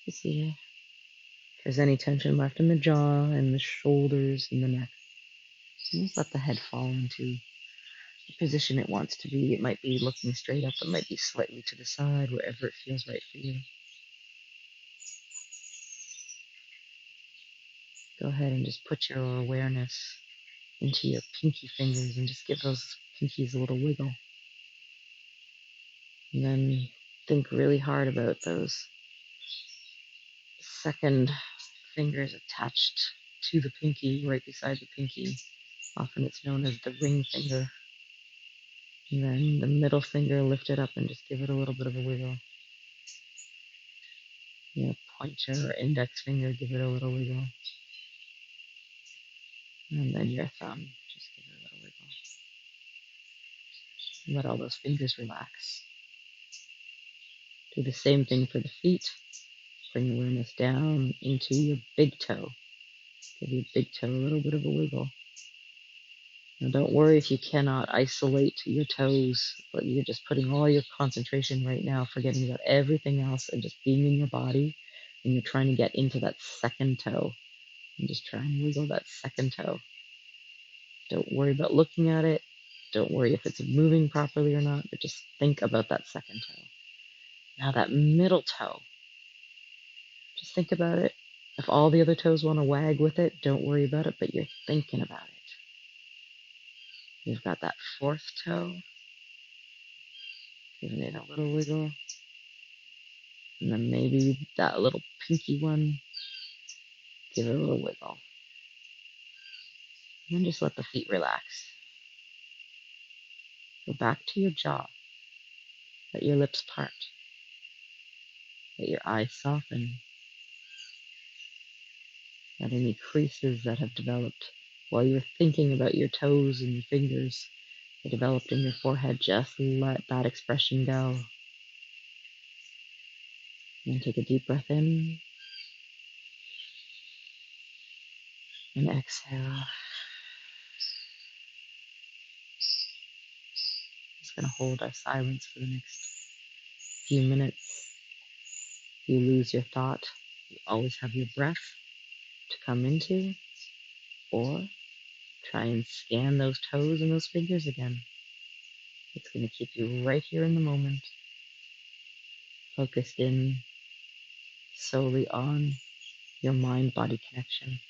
You see if there's any tension left in the jaw and the shoulders and the neck. Just let the head fall into the position it wants to be. It might be looking straight up, it might be slightly to the side, wherever it feels right for you. Go ahead and just put your awareness into your pinky fingers and just give those pinkies a little wiggle. And then think really hard about those second finger is attached to the pinky, right beside the pinky. Often it's known as the ring finger. And then the middle finger, lift it up and just give it a little bit of a wiggle. Your pointer or index finger, give it a little wiggle. And then your thumb, just give it a little wiggle. Let all those fingers relax. Do the same thing for the feet. Bring awareness down into your big toe. Give your big toe a little bit of a wiggle. Now don't worry if you cannot isolate your toes, but you're just putting all your concentration right now, forgetting about everything else and just being in your body. And you're trying to get into that second toe. And just try and wiggle that second toe. Don't worry about looking at it. Don't worry if it's moving properly or not, but just think about that second toe. Now that middle toe, just think about it. If all the other toes want to wag with it, don't worry about it, but you're thinking about it. You've got that fourth toe, giving it a little wiggle. And then maybe that little pinky one, give it a little wiggle. And then just let the feet relax. Go back to your jaw. Let your lips part. Let your eyes soften. Let any creases that have developed while you're thinking about your toes and your fingers that developed in your forehead, just let that expression go. And take a deep breath in and exhale. Just going to hold our silence for the next few minutes. If you lose your thought, you always have your breath to come into, or try and scan those toes and those fingers again. It's going to keep you right here in the moment, focused in solely on your mind-body connection.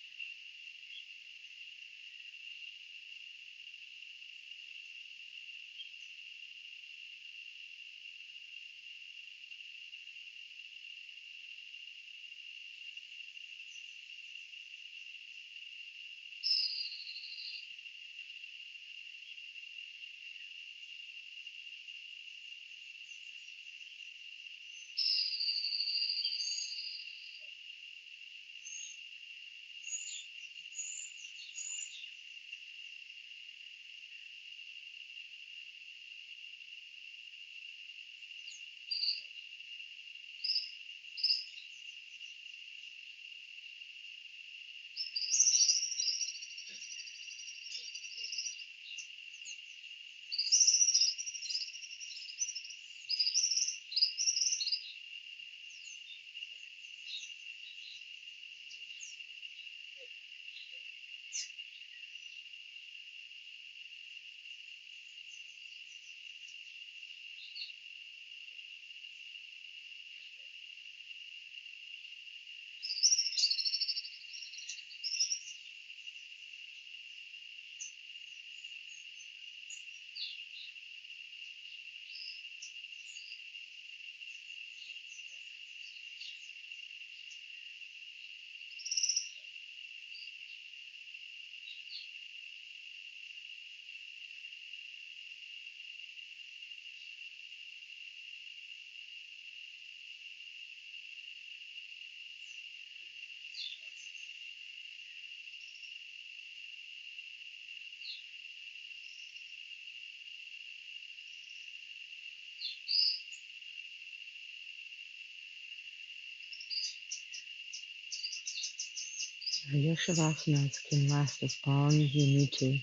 Your Shavasana can last as long as you need to,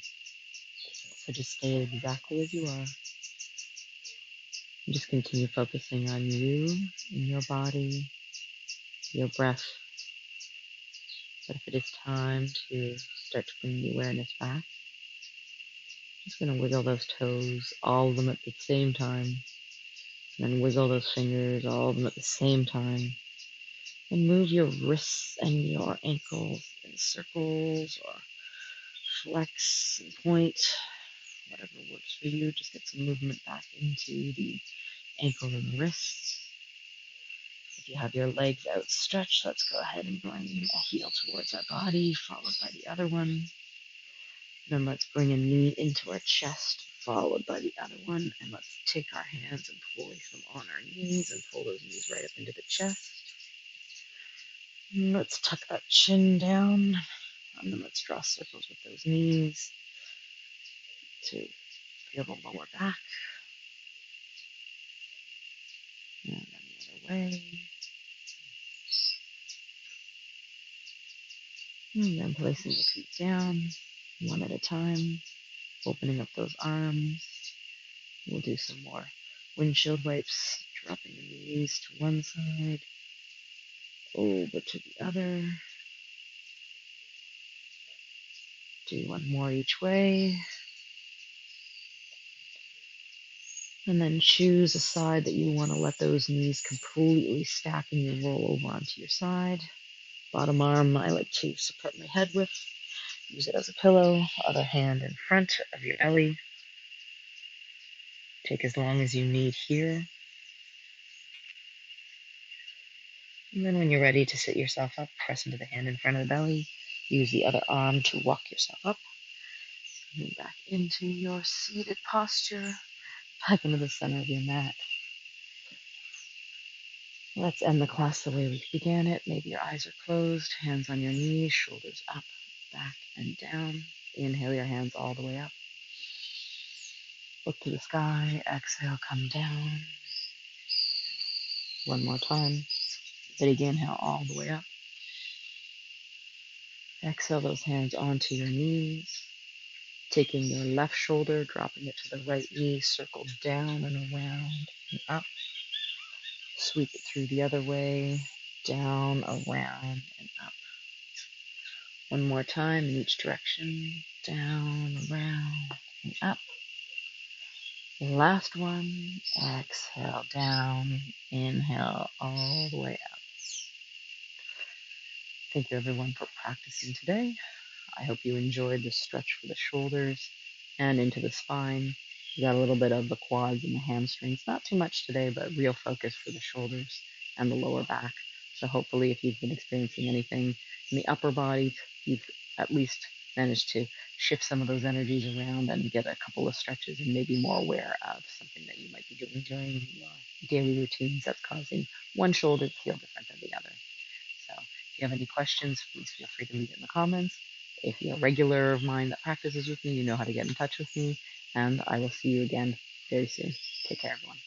so just stay exactly as you are. And just continue focusing on you and your body, your breath. But if it is time to start to bring the awareness back, just going to wiggle those toes, all of them at the same time. And then wiggle those fingers, all of them at the same time. And move your wrists and your ankles in circles or flex and point, whatever works for you. Just get some movement back into the ankle and the wrists. If you have your legs outstretched, let's go ahead and bring a heel towards our body, followed by the other one. Then let's bring a knee into our chest, followed by the other one. And let's take our hands and place them on our knees and pull those knees right up into the chest. And let's tuck that chin down. And then let's draw circles with those knees to feel the lower back. And then the other way. And then placing the feet down, one at a time, opening up those arms. We'll do some more windshield wipes, dropping the knees to one side, over to the other. Do one more each way. And then choose a side that you want to let those knees completely stack and you roll over onto your side. Bottom arm, I like to support my head with. Use it as a pillow. Other hand in front of your belly. Take as long as you need here. And then when you're ready to sit yourself up, press into the hand in front of the belly. Use the other arm to walk yourself up. Coming back into your seated posture. Back into the center of your mat. Let's end the class the way we began it. Maybe your eyes are closed, hands on your knees, shoulders up, back, and down. Inhale your hands all the way up. Look to the sky. Exhale, come down. One more time. Big inhale all the way up. Exhale those hands onto your knees. Taking your left shoulder, dropping it to the right knee, circle down and around and up. Sweep it through the other way, down, around, and up. One more time in each direction, down, around, and up. Last one, exhale down, inhale all the way up. Thank you everyone for practicing today. I hope you enjoyed the stretch for the shoulders and into the spine. We got a little bit of the quads and the hamstrings. Not too much today, but real focus for the shoulders and the lower back. So hopefully if you've been experiencing anything in the upper body, you've at least managed to shift some of those energies around and get a couple of stretches and maybe more aware of something that you might be doing during your daily routines that's causing one shoulder to feel different than the other. So if you have any questions, please feel free to leave it in the comments. If you're a regular of mine that practices with me, you know how to get in touch with me. And I will see you again very soon. Take care, everyone.